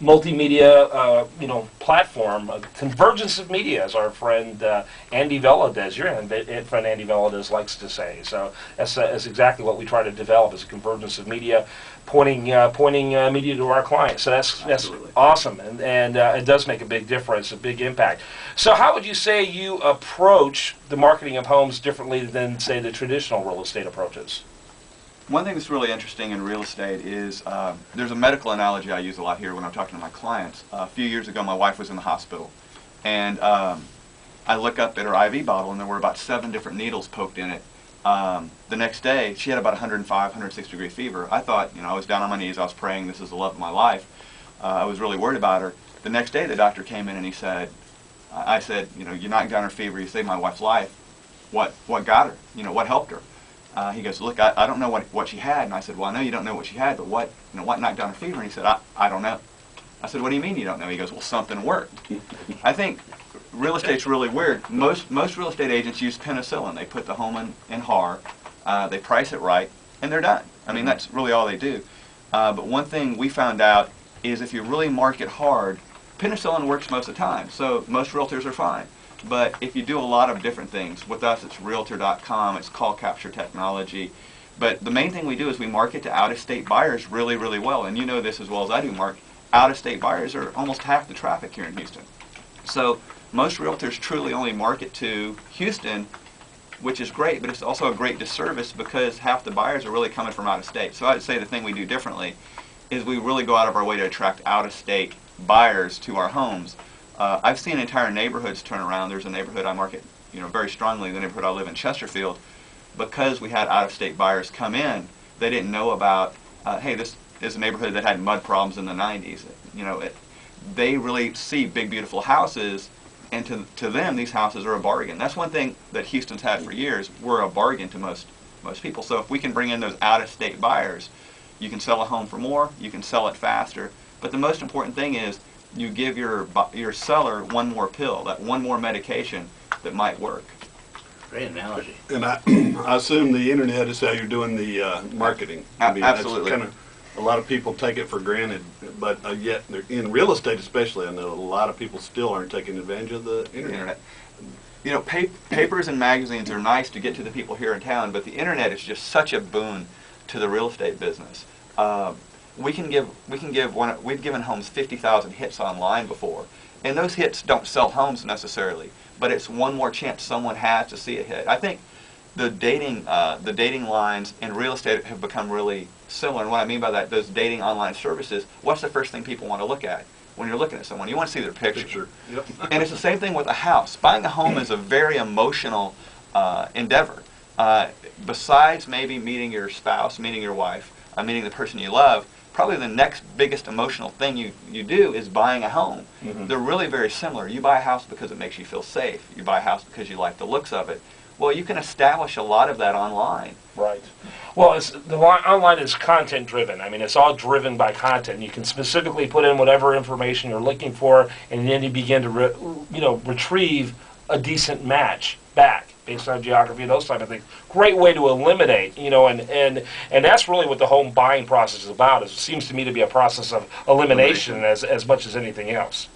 multimedia, platform, convergence of media, as our friend Andy Veladez, your friend Andy Veladez likes to say. So that's exactly what we try to develop, is a convergence of media, pointing media to our clients. So that's awesome, and it does make a big difference, a big impact. So how would you say you approach the marketing of homes differently than, say, the traditional real estate approaches? One thing that's really interesting in real estate is there's a medical analogy I use a lot here when I'm talking to my clients. A few years ago, my wife was in the hospital, and I look up at her IV bottle, and there were about 7 different needles poked in it. The next day, she had about 105, 106 degree fever. I thought, I was down on my knees, I was praying, this is the love of my life. I was really worried about her. The next day, the doctor came in and he said, I said, you're knocking down her fever, you saved my wife's life. What got her? What helped her? He goes, look, I don't know what she had. And I said, well, I know you don't know what she had, but what knocked down her fever? And he said, I don't know. I said, what do you mean you don't know? He goes, well, something worked. I think real estate's really weird. Most real estate agents use penicillin. They put the home in HAR, they price it right, and they're done. I mean, that's really all they do. But one thing we found out is if you really market hard, penicillin works most of the time, so most realtors are fine. But if you do a lot of different things, with us it's Realtor.com, it's call capture technology. But the main thing we do is we market to out-of-state buyers really, really well. And you know this as well as I do, Mark. Out-of-state buyers are almost half the traffic here in Houston. So most realtors truly only market to Houston, which is great, but it's also a great disservice because half the buyers are really coming from out-of-state. So I'd say the thing we do differently is we really go out of our way to attract out-of-state buyers to our homes. I've seen entire neighborhoods turn around. There's a neighborhood I market, very strongly, the neighborhood I live in, Chesterfield, because we had out-of-state buyers come in. They didn't know about, hey, this is a neighborhood that had mud problems in the 90s. They really see big, beautiful houses, and to them, these houses are a bargain. That's one thing that Houston's had for years. We're a bargain to most people. So if we can bring in those out-of-state buyers, you can sell a home for more, you can sell it faster. But the most important thing is you give your seller one more pill, that one more medication that might work. Great analogy. And I assume the internet is how you're doing the marketing. I mean, absolutely. That's a lot of people take it for granted, but yet in real estate especially, I know a lot of people still aren't taking advantage of the internet. Papers and magazines are nice to get to the people here in town, but the internet is just such a boon to the real estate business. We've given homes 50,000 hits online before, and those hits don't sell homes necessarily, but it's one more chance someone has to see a hit. I think the dating lines in real estate have become really similar, and what I mean by that, those dating online services, what's the first thing people want to look at when you're looking at someone? You want to see their picture. Yep. And it's the same thing with a house. Buying a home is a very emotional endeavor. Besides maybe meeting your spouse, meeting your wife, meeting the person you love, probably the next biggest emotional thing you do is buying a home. Mm-hmm. They're really very similar. You buy a house because it makes you feel safe. You buy a house because you like the looks of it. Well, you can establish a lot of that online. Right. Well, online is content driven. I mean, it's all driven by content. You can specifically put in whatever information you're looking for, and then you begin to retrieve a decent match back based on geography and those type of things. Great way to eliminate, and that's really what the home buying process is about. It seems to me to be a process of elimination as much as anything else.